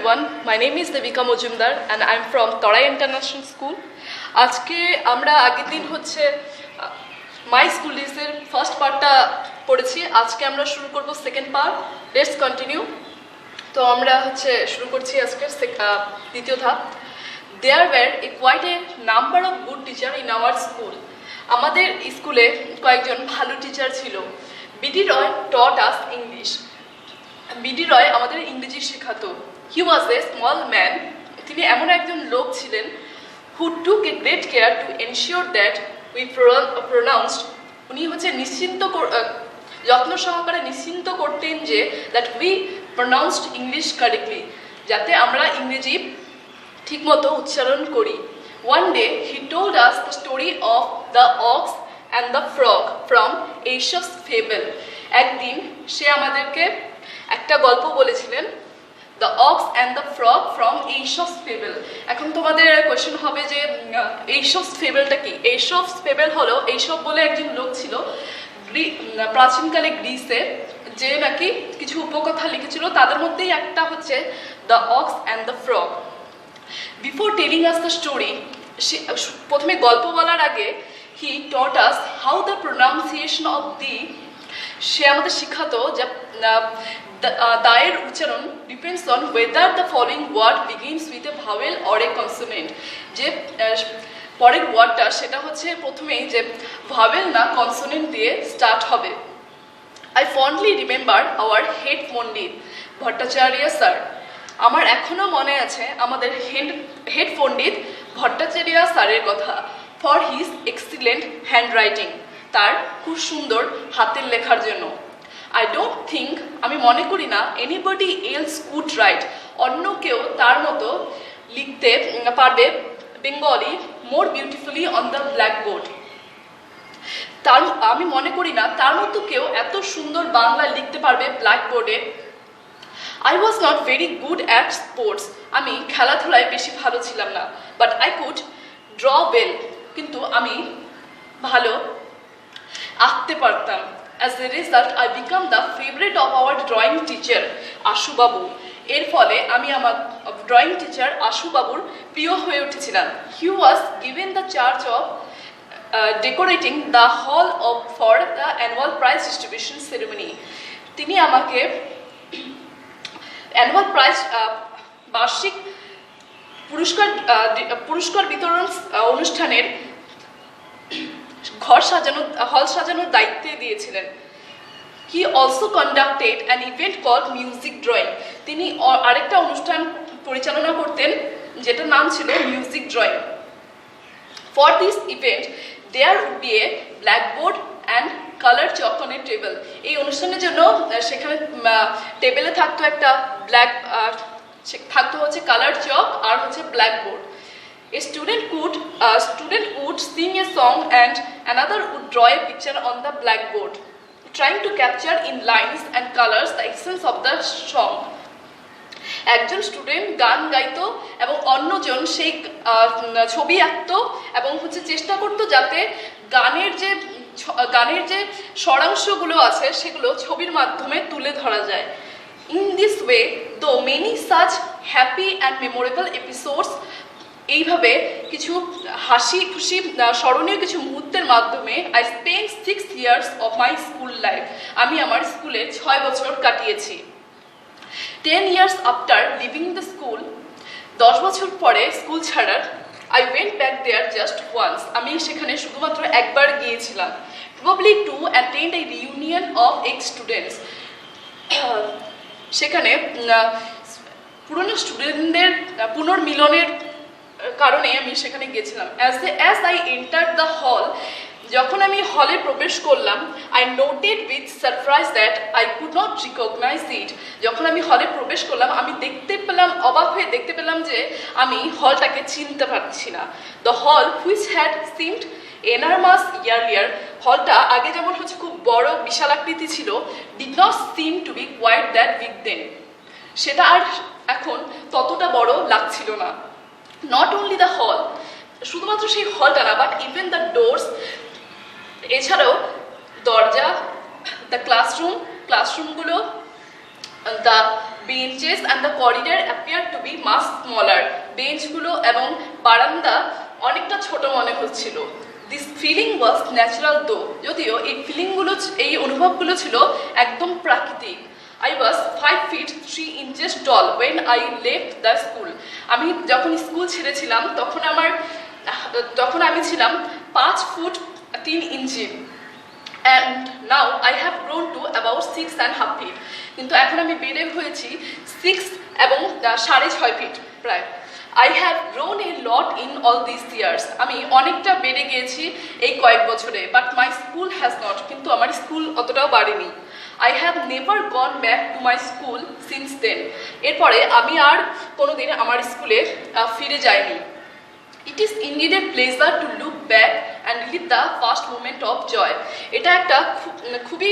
everyone, my name is Devika Mojumdar and I am from Torai International School. আজকে আমরা আগের দিন হচ্ছে মাই স্কুল ডেজের ফার্স্ট পার্টটা পড়েছি। আজকে আমরা শুরু করব সেকেন্ড পার্ট। Let's continue. তো আমরা হচ্ছে শুরু করছি আজকে দ্বিতীয় ধাপ। There were quite a number of good teachers in our school. আমাদের স্কুলে কয়েকজন ভালো টিচার ছিল। বিডি রয় taught us English. BD Roy আমাদের ইংরেজি শেখাতো। He was a small man. তিনি এমন একজন লোক ছিলেন who took a great care to ensure that we pronounced, উনি হচ্ছে যত্ন সহকারে নিশ্চিন্ত করতেন যে that we pronounced English correctly, যাতে আমরা ইংরেজি ঠিকমতো উচ্চারণ করি। One day he told us the story of the ox and the frog from Aesop's fable. একদিন সে আমাদেরকে একটা গল্প বলেছিলেন, The Ox and the Frog from Aesop's Fable. এখন তোমাদের কোয়েশ্চেন হবে যে Aesop's Fableটা কি? Aesop's Fable হলো, Aesop বলে একজন লোক ছিল প্রাচীনকালে গ্রিসে, যে নাকি কিছু উপকথা লিখেছিল। তাদের মধ্যেই একটা হচ্ছে The Ox and the Frog. Before telling us the story, প্রথমে গল্প বলার আগে he taught us how the pronunciation of the, সে আমাদের শিখাতো যে দায়ের উচ্চারণ depends on whether the following word begins with a vowel or a consonant. যে পরের ওয়ার্ডটা সেটা হচ্ছে প্রথমেই যে ভাওয়েল না কনসোনেন্ট দিয়ে স্টার্ট হবে। I fondly remember our head Pandit Bhattacharya sir. আমার এখনও মনে আছে আমাদের হেড পণ্ডিত ভট্টাচার্য স্যারের কথা। For his excellent hand writing, তার খুব সুন্দর হাতের লেখার জন্য। I don't think, আমি মনে করি না anybody else could write, অন্য কেউ তার মতো লিখতে পারবে Bengali more beautifully on the blackboard. আমি মনে করি না তার মতো কেউ এত সুন্দর বাংলা লিখতে পারবে ব্ল্যাকবোর্ডে। I was not very good at sports, আমি খেলাধুলায় বেশি ভালো ছিলাম না। But I could draw well, কিন্তু আমি ভালো আঁকতে পারতাম। As a result, I became the favorite of our drawing teacher, Ashu Babu. এর ফলে আমি আমার ড্রয়িং টিচার আশু বাবুর প্রিয় হয়ে উঠেছিলাম। He was given the charge of decorating the hall for the annual prize distribution ceremony. তিনি আমাকে অ্যানুয়াল প্রাইজ বার্ষিক পুরস্কার বিতরণ অনুষ্ঠানের হল সাজানোর দায়িত্বে দিয়েছিলেন। He also conducted an event called music drawing. তিনি আরেকটা অনুষ্ঠান পরিচালনা করতেন যেটার নাম ছিল music drawing. For this event there would be a blackboard and color chalk on a table. এই অনুষ্ঠানের জন্য সেখানে টেবিলে থাকতো একটা থাকতো হচ্ছে কালার চক আর হচ্ছে blackboard. A student would sing a song and another would draw a picture on the blackboard, trying to capture in lines and colors the essence of the song. একজন স্টুডেন্ট গান গাইতো এবং অন্যজন সেই ছবি আঁকতো এবং হচ্ছে চেষ্টা করতো যাতে গানের যে স্বরাংশগুলো আছে সেগুলো ছবির মাধ্যমে তুলে ধরা যায়। In this way, though many such happy and memorable episodes, এইভাবে কিছু হাসি খুশি স্মরণীয় কিছু মুহূর্তের মাধ্যমে I spent 6 years of my school life. আমি আমার স্কুলে 6 বছর কাটিয়েছি। 10 years after leaving the school, 10 বছর পরে স্কুল ছাড়ার I went back there just once. আমি সেখানে শুধুমাত্র একবার গিয়েছিলাম। Probably to attend a reunion of ex-students. সেখানে পুরনো স্টুডেন্টদের পুনর্মিলনের কারণে আমি সেখানে গেছিলাম। As I entered the hall, যখন আমি হলে প্রবেশ করলাম, I noted with surprise that I could not recognize it. যখন আমি হলে প্রবেশ করলাম আমি অবাক হয়ে দেখতে পেলাম যে আমি হলটাকে চিনতে পারছি না। The hall which had seemed enormous earlier, হলটা আগে যেমন হচ্ছে খুব বড় বিশাল আকৃতি ছিল, did not seem to be quite that big then. সেটা আর এখন ততটা বড় লাগছিল না। Not only the hall, শুধুমাত্র সেই হলটা না, বাট ইভেন দ্য ডোরস, এছাড়াও দরজা, দ্য ক্লাসরুমগুলো, the benches and the corridor appear to be much smaller. বেঞ্চগুলো এবং বারান্দা অনেকটা ছোট মনে হচ্ছিল। দিস ফিলিং ওয়াজ ন্যাচারাল দো, যদিও এই অনুভবগুলো ছিল একদম প্রাকৃতিক। I was 5 feet 3 inches tall when I left the school. আমি যখন স্কুল ছেড়েছিলাম তখন আমি ছিলাম 5 foot 3 inch. And now I have grown to about 6.5 feet. কিন্তু এখন আমি বেড়ে হয়েছি 6 এবং 6.5 ফিট প্রায়। I have grown a lot in all these years. আমি অনেকটা বেড়ে গিয়েছি এই কয়েক বছরে, but my school has not. কিন্তু আমার স্কুল অতটাও বাড়েনি। I have never gone back to my school since then. এরপরে আমি আর কোনোদিন আমার স্কুলে ফিরে যাইনি। It is indeed a pleasure to look back and live the first moment of joy. এটা একটা খুবই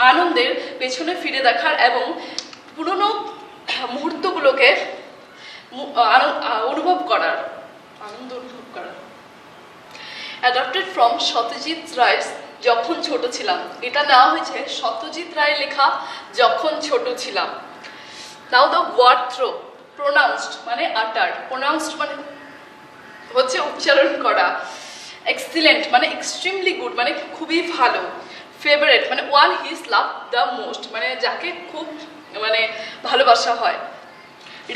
আনন্দের পেছনে ফিরে দেখার এবং পুরনো মুহূর্তগুলোকে অনুভব করার, আনন্দ অনুভব করার। Adapted from সত্যজিৎ রায়ের যখন ছোট ছিলাম। এটা নেওয়া হয়েছে সত্যজিৎ রায়ের লেখা যখন ছোট ছিলাম। নাও দ্য ওয়ার্ড থ্রো, প্রোনাউন্সড মানে আটার, প্রোনাউন্সড মানে হচ্ছে উচ্চারণ করা, এক্সিলেন্ট মানে এক্সট্রিমলি গুড মানে খুবই ভালো, ফেভারিট মানে one his love the most মানে যাকে খুব মানে ভালোবাসা হয়,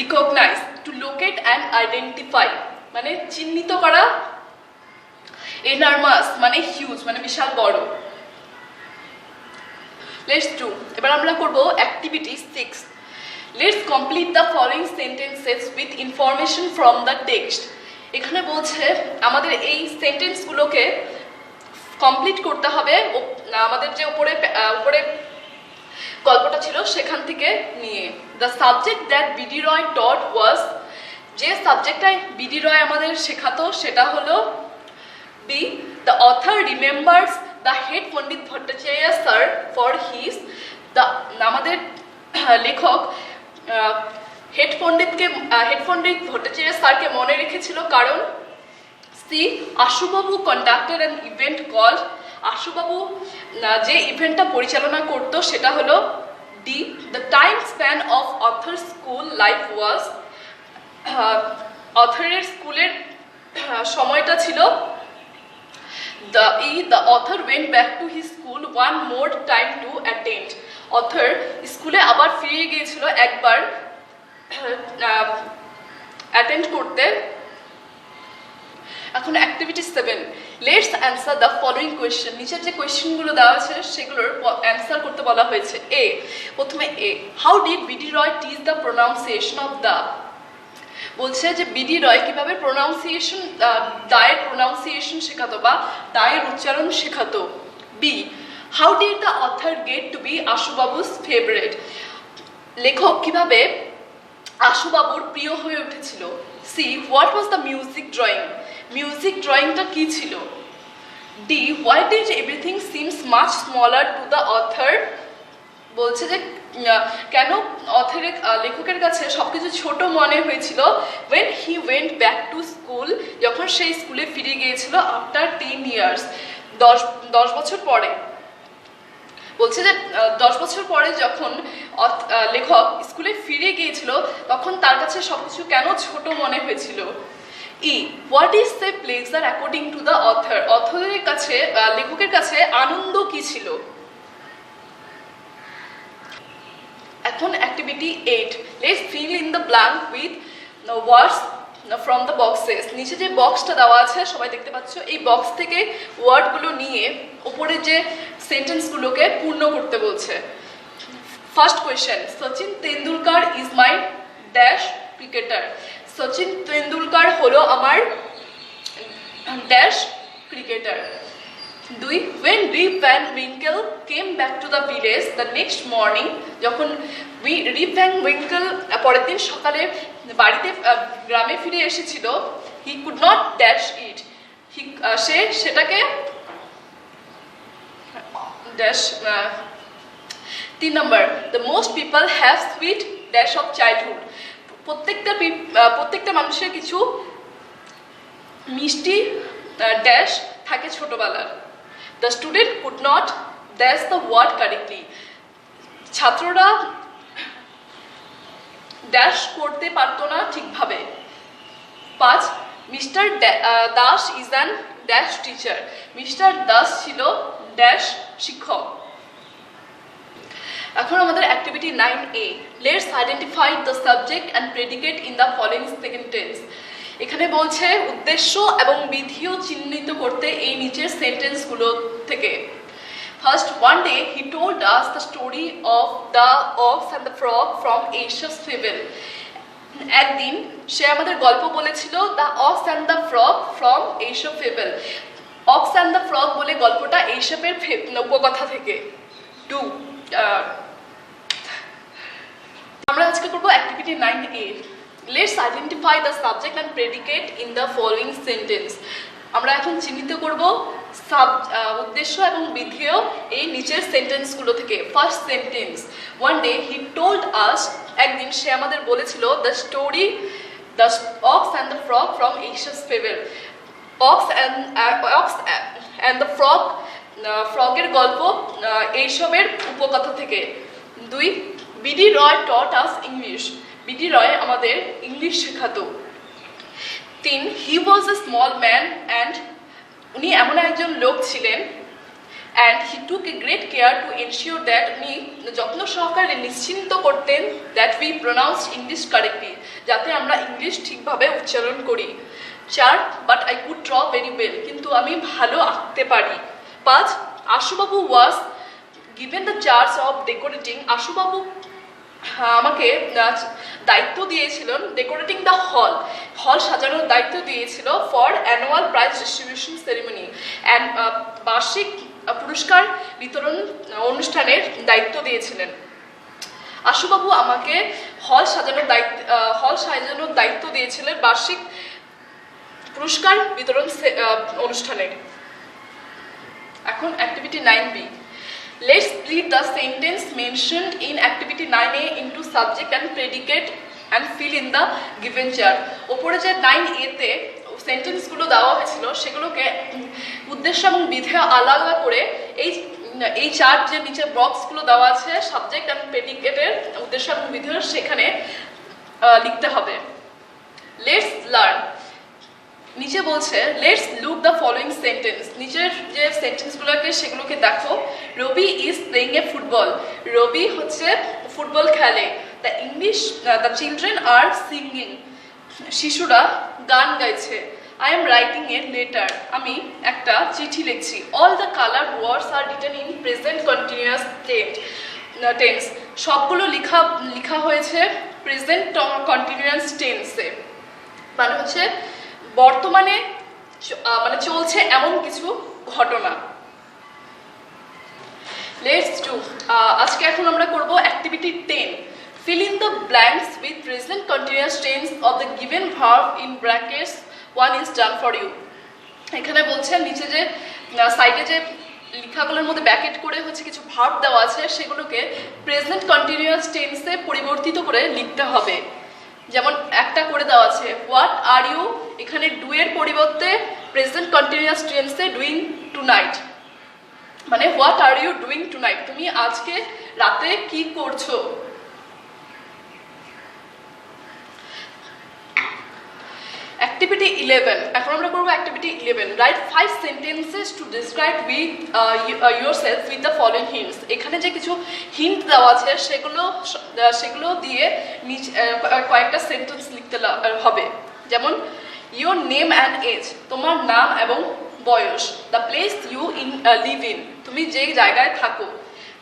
recognise to locate and identify মানে চিহ্নিত করা, এনার্মাস মানে হিউজ মানে বিশাল বড়। লেটস ডু, এবার আমরা করব activity 6। Let's complete the following sentences with information from the text. এখানে বলছে আমাদের এই সেন্টেন্সগুলোকে কমপ্লিট করতে হবে আমাদের যে উপরে গল্পটা ছিল সেখান থেকে নিয়ে। The subject that B D Roy taught was, যে সাবজেক্টটা বিডি রয় আমাদের শেখাতো সেটা হলো B, the author remembers the head Pandit Bhattacharya sir for his, আমাদের লেখক হেড পণ্ডিত ভট্টাচার্য স্যারকে মনে রেখেছিল কারণ C, Ashubabu conducted an event call, Ashubabu যে ইভেন্টটা পরিচালনা করতো সেটা হলো D, the time span of author school life was, অথরের স্কুলের সময়টা ছিল the author went back to his school one more time to attend. Author স্কুলে আবার ফিরে গিয়েছিল একবার অ্যাটেন্ড করতে। এখন activity 7, let's answer the following question. নিচের যে কোয়েশ্চেনগুলো দেওয়া আছে সেগুলোর অ্যান্সার করতে বলা হয়েছে। প্রথমে how did BD Roy teach the pronunciation of the, বলছে যে বিডি রয় কিভাবে প্রোনাউন্সিয়েশন, দায়ের প্রোনাউন্সিয়েশন শেখাতো বা দায়ের উচ্চারণ শেখাতো। B, how did the author get to be Ashubabu's favourite, লেখক কিভাবে আশুবাবুর প্রিয় হয়ে উঠেছিল। C, what was the music drawing, music ড্রয়িংটা কি ছিল। D, why did everything seems much smaller to the author, বলছে যে কেন লেখকের কাছে সবকিছু ছোট মনে হয়েছিল। when he went back to school, যখন সেই স্কুলে ফিরে গিয়েছিল after 10 years, 10 বছর পরে। বলছে যে 10 বছর পরে যখন লেখক স্কুলে ফিরে গিয়েছিল তখন তার কাছে সবকিছু কেন ছোট মনে হয়েছিল। E, what is the pleasure according to the author, অথরের কাছে লেখকের কাছে আনন্দ কি ছিল। এখন activity 8, let's fill in the blank with words from the boxes. নিচে যে বক্সটা দেওয়া আছে সবাই দেখতে পাচ্ছ, এই বক্স থেকে ওয়ার্ডগুলো নিয়ে উপরে যে সেন্টেন্সগুলোকে পূর্ণ করতে বলছে। First question, Sachin Tendulkar is my dash cricketer, Sachin Tendulkar হলো আমার dash cricketer. 2, when Rip Van Winkle came back to the village the next morning, যখন রিপ ভ্যান উইঙ্কেল পরের দিন সকালে বাড়িতে গ্রামে ফিরে এসেছিল, he could not dash it, সে সেটাকে dash. 3 number, the most people have sweet dash of childhood, প্রত্যেকটা মানুষের কিছু মিষ্টি ড্যাশ থাকে ছোটবেলার। The student could not dash the word correctly, ছাত্ররা ড্যাশ করতে পারতো না ঠিকভাবে। 5, mister Das is an dash teacher. Mister Das ছিল ড্যাশ শিক্ষক। এখন আমাদের activity 9A, let's identify the subject and predicate in the following sentence. এখানে বলছে উদ্দেশ্য এবং বিধিও চিহ্নিত করতে এই নিচের সেন্টেন্সগুলো থেকে। First, one day he told us the story of the ox and the frog from Aesop's fable. একদিন সে আমাদের গল্প বলেছিল the ox and the frog from Aesop's fable. Ox and the frog বলে গল্পটা এইসবের উপকথা থেকে। 2, আমরা আজকে করবো activity 9A, let's identify the subject and predicate in the following sentence. আমরা এখন চিহ্নিত করব উদ্দেশ্য এবং বিধেয় এই নিচের সেন্টেন্সগুলো থেকে। First sentence, one day he told us, একদিন সে আমাদের বলেছিল the story the ox and the frog from Aesop's fable. Ox and the frog, ফ্রগের গল্প এইসবের উপকথা থেকে। 2, B D Roy taught us English, B D Roy আমাদের ইংলিশ শেখাতো। 3, he was a small man and, উনি এমন একজন লোক ছিলেন, and he took a great care to ensure that, উনি যত্ন সহকারে নিশ্চিন্ত করতেন that we pronounce English correctly, যাতে আমরা ইংলিশ ঠিকভাবে উচ্চারণ করি। 4, but I could draw very well, কিন্তু আমি ভালো আঁকতে পারি। 5, Ashubabu was given the charge of decorating, Ashubabu আমাকে দায়িত্ব দিয়েছিলেন ডেকোরেটিং দ্য হল, হল সাজানোর দায়িত্ব দিয়েছিল for annual prize distribution ceremony, and বার্ষিক পুরস্কার বিতরণ অনুষ্ঠানের দায়িত্ব দিয়েছিলেন। আশুবাবু আমাকে হল সাজানোর দায়িত্ব দিয়েছিলেন বার্ষিক পুরস্কার বিতরণ অনুষ্ঠানে। এখন activity 9B, let's split the sentence mentioned in activity 9A into subject and predicate and fill in the given chart. ওপরে যে 9A তে সেন্টেন্সগুলো দেওয়া হয়েছিল সেগুলোকে উদ্দেশ্য এবং বিধেয় আলাদা করে এই চার্ট যে নিচে বক্সগুলো দেওয়া আছে সাবজেক্ট এবং প্রেডিকেটের উদ্দেশ্য এবং বিধেয়, সেখানে লিখতে হবে। লেটস লার্ন, নিচে বলছে let's look the following sentence, নিচের যে সেন্টেন্সগুলোকে সেগুলোকে দেখো। রবি ইজ প্লেইং এ ফুটবল, রবি হচ্ছে ফুটবল খেলে। দ্য চিলড্রেন আর সিঙ্গিং, শিশুরা গান গাইছে। I am writing a letter, আমি একটা চিঠি লিখছি। All the colour words are written in present continuous tense, সবগুলো লেখা হয়েছে প্রেজেন্ট কন্টিনিউয়াস টেন্সে, মানে হচ্ছে বর্তমানে মানে চলছে এমন কিছু ঘটনা। লেটস ডু, আজকে এখন আমরা করব activity 10, fill in the blanks with present continuous tense of the given verb in brackets, one is done for you. এখানে বলছে নিচে যে সাইডে যে লেখাগুলোর মধ্যে ব্র্যাকেট করে হচ্ছে কিছু ভার্ব দেওয়া আছে সেগুলোকে প্রেজেন্ট কন্টিনিউয়াস টেন্সে পরিবর্তিত করে লিখতে হবে। যেমন একটা করে দেওয়া আছে হোয়াট আর ইউ, এখানে ডু এর পরিবর্তে প্রেজেন্ট কন্টিনিউয়াস টেন্সে ডুইং টুনাইট, মানে what are you doing tonight, তুমি আজকে রাতে কি করছো। অ্যাক্টিভিটি 11, এখন আমরা করবো activity 11, right 5 sentences to describe with yourself with the following hints. এখানে যে কিছু হিন্ট দেওয়া আছে সেগুলো দিয়ে কয়েকটা সেন্টেন্স লিখতে হবে। যেমন ইয়োর নেম অ্যান্ড এজ, তোমার নাম এবং বয়স। The place you live in, তুমি যে জায়গায় থাকো।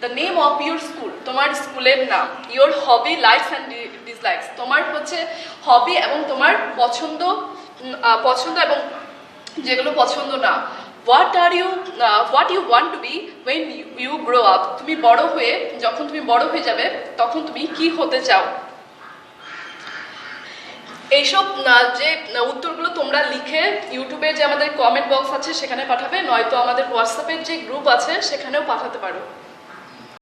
The name of your school, তোমার স্কুলের নাম। Your hobby likes and dislikes, তোমার হচ্ছে হবি এবং তোমার পছন্দ এবং যেগুলো পছন্দ না। What you want to be when you grow up, তুমি যখন তুমি বড় হয়ে যাবে তখন তুমি কি হতে চাও। এইসব যে উত্তরগুলো তোমরা লিখে ইউটিউবে যে আমাদের কমেন্ট বক্স আছে সেখানে পাঠাবে, নয়তো আমাদের হোয়াটসঅ্যাপের যে গ্রুপ আছে সেখানেও পাঠাতে পারো।